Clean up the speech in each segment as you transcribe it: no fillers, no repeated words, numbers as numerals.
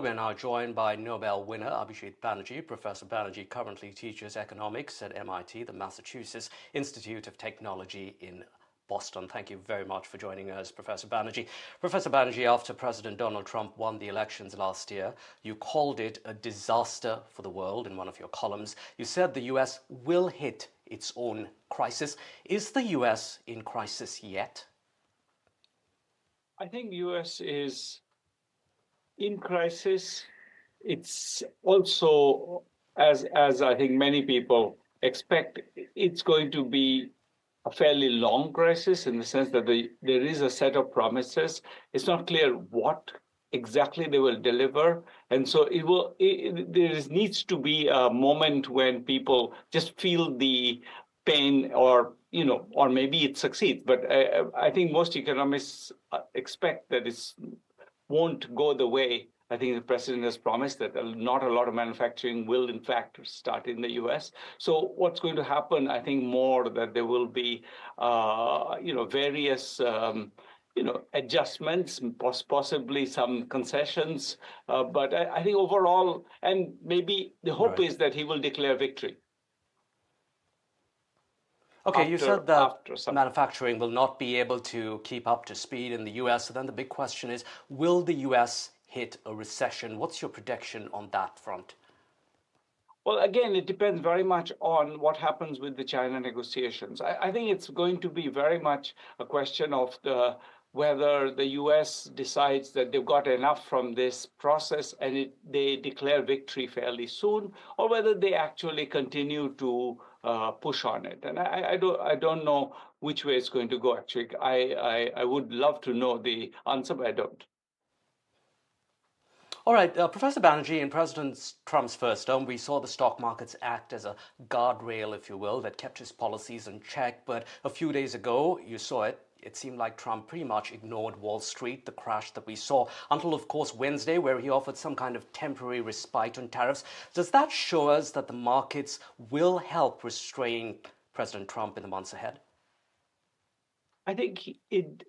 We're now joined by Nobel winner Abhijit Banerjee. Professor Banerjee currently teaches economics at MIT, the Massachusetts Institute of Technology in Boston. Thank you very much for joining us, Professor Banerjee. Professor Banerjee, after President Donald Trump won the elections last year, you called it a disaster for the world in one of your columns. You said the US will hit its own crisis. Is the US in crisis yet? I think US is in crisis. It's also, as I think many people expect, it's going to be a fairly long crisis in the sense that there is a set of promises. It's not clear what exactly they will deliver, and so there needs to be a moment when people just feel the pain, or maybe it succeeds. But I think most economists expect that it won't go the way I think the president has promised, that not a lot of manufacturing will in fact start in the US. So what's going to happen, I think more that there will be, various, adjustments, possibly some concessions. But I think overall, and maybe the hope Right. is that he will declare victory. Okay, you said that After some. manufacturing will not be able to keep up to speed in the US. So then the big question is, will the US hit a recession? What's your prediction on that front? Well, again, it depends very much on what happens with the China negotiations. I think it's going to be very much a question of whether the US decides that they've got enough from this process and they declare victory fairly soon, or whether they actually continue to push on it. And I don't know which way it's going to go, actually. I would love to know the answer, but I don't. All right, Professor Banerjee, in President Trump's first term, we saw the stock markets act as a guardrail, if you will, that kept his policies in check. But a few days ago, you saw it. It seemed like Trump pretty much ignored Wall Street, the crash that we saw, until, of course, Wednesday, where he offered some kind of temporary respite on tariffs. Does that show us that the markets will help restrain President Trump in the months ahead? I think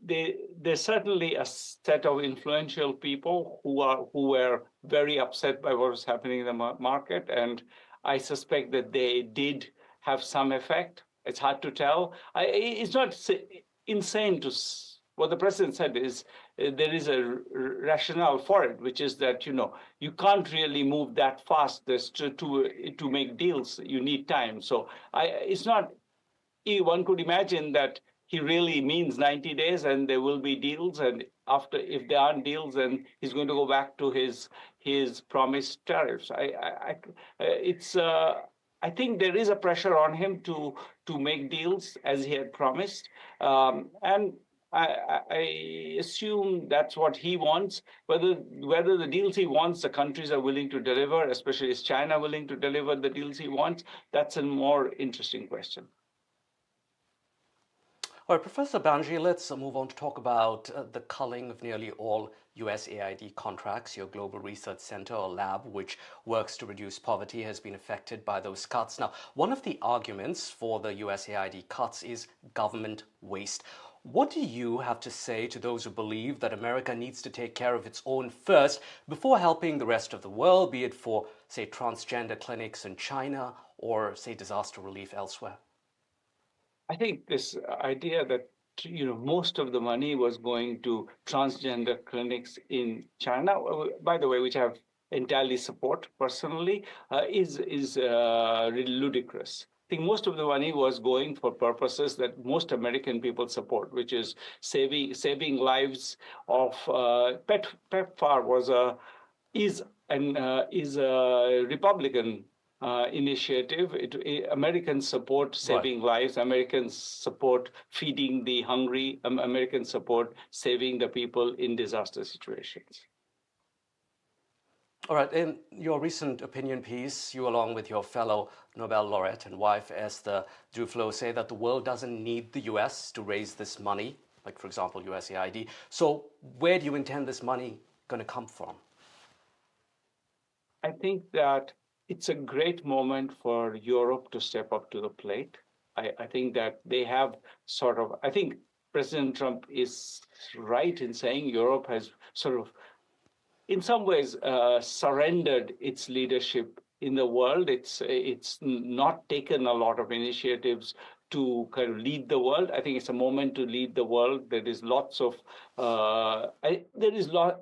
there's certainly a set of influential people who were very upset by what was happening in the market, and I suspect that they did have some effect. It's hard to tell. It's not insane to what the president said is there is a rationale for it, which is that you can't really move that fast to make deals. You need time. So it's not. One could imagine that he really means 90 days and there will be deals, and after, if there aren't deals, then he's going to go back to his promised tariffs. I think there is a pressure on him to make deals as he had promised, and I assume that's what he wants. Whether the deals he wants, the countries are willing to deliver, especially is China willing to deliver the deals he wants, that's a more interesting question. All right, Professor Banerjee, let's move on to talk about the culling of nearly all USAID contracts. Your Global Research Center or lab, which works to reduce poverty, has been affected by those cuts. Now, one of the arguments for the USAID cuts is government waste. What do you have to say to those who believe that America needs to take care of its own first before helping the rest of the world, be it for, say, transgender clinics in China or, say, disaster relief elsewhere? I think this idea that most of the money was going to transgender clinics in China, by the way, which I have entirely support personally, is really ludicrous. I think most of the money was going for purposes that most American people support, which is saving lives of PEPFAR is a Republican initiative. Americans support Right. saving lives. Americans support feeding the hungry. Americans support saving the people in disaster situations. All right, in your recent opinion piece, you, along with your fellow Nobel laureate and wife, Esther Duflo, say that the world doesn't need the US to raise this money, like, for example, USAID. So, where do you intend this money going to come from? I think that it's a great moment for Europe to step up to the plate. I think that they have I think President Trump is right in saying Europe has sort of in some ways, surrendered its leadership in the world. It's not taken a lot of initiatives to kind of lead the world. I think it's a moment to lead the world. There is lots of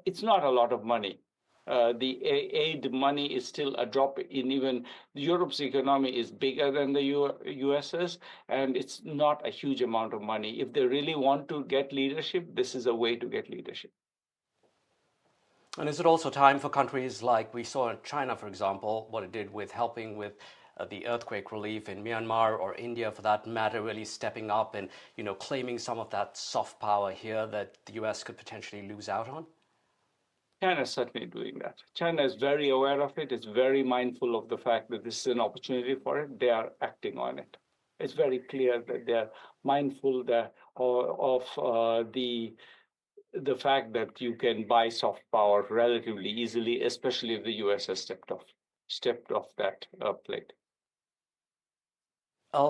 It's not a lot of money. The aid money is still a drop in even Europe's economy is bigger than the US's, and it's not a huge amount of money. If they really want to get leadership, this is a way to get leadership. And is it also time for countries like we saw in China, for example, what it did with helping with the earthquake relief in Myanmar, or India for that matter, really stepping up and claiming some of that soft power here that the US could potentially lose out on? China is certainly doing that. China is very aware of it. It's very mindful of the fact that this is an opportunity for it. They are acting on it. It's very clear that they are mindful of the fact that you can buy soft power relatively easily, especially if the US has stepped off that plate.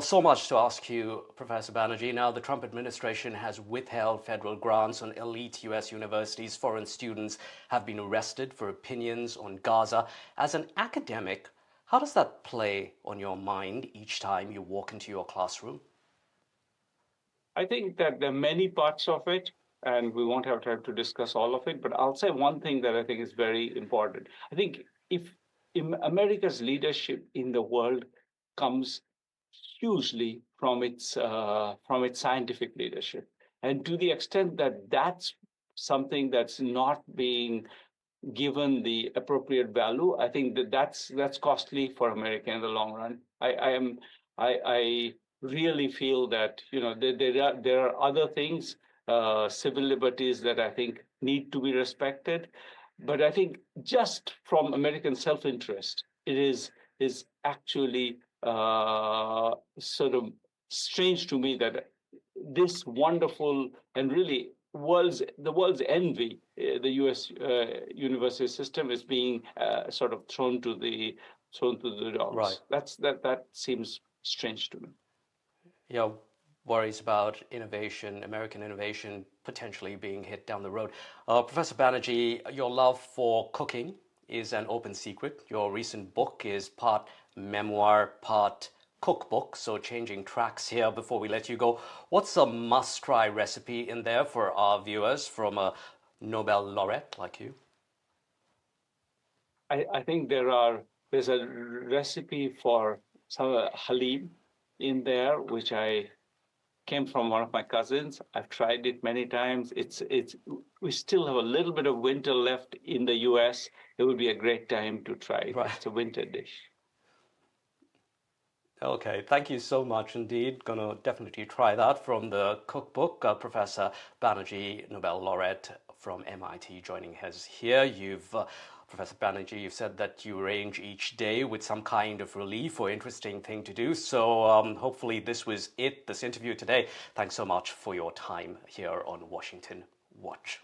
So much to ask you, Professor Banerjee. Now, the Trump administration has withheld federal grants on elite US universities. Foreign students have been arrested for opinions on Gaza. As an academic, how does that play on your mind each time you walk into your classroom? I think that there are many parts of it, and we won't have time to discuss all of it, but I'll say one thing that I think is very important. I think if America's leadership in the world comes hugely from its scientific leadership, and to the extent that that's something that's not being given the appropriate value, I think that's costly for America in the long run. I really feel that there are other things, civil liberties that I think need to be respected, but I think just from American self-interest, it is actually sort of strange to me that this wonderful and really the world's envy, the U.S. University system, is being sort of thrown to the dogs. Right. That seems strange to me. Yeah, worries about innovation, American innovation potentially being hit down the road. Professor Banerjee, your love for cooking is an open secret. Your recent book is part memoir, part cookbook, so changing tracks here before we let you go. What's a must-try recipe in there for our viewers from a Nobel laureate like you? I think there's a recipe for some halim in there, which I came from one of my cousins. I've tried it many times. We still have a little bit of winter left in the US. It would be a great time to try it. Right. It's a winter dish. Okay, thank you so much indeed. Gonna definitely try that from the cookbook. Professor Banerjee, Nobel laureate from MIT, joining us here. Professor Banerjee, you've said that you arrange each day with some kind of relief or interesting thing to do. So hopefully this was it, this interview today. Thanks so much for your time here on Washington Watch.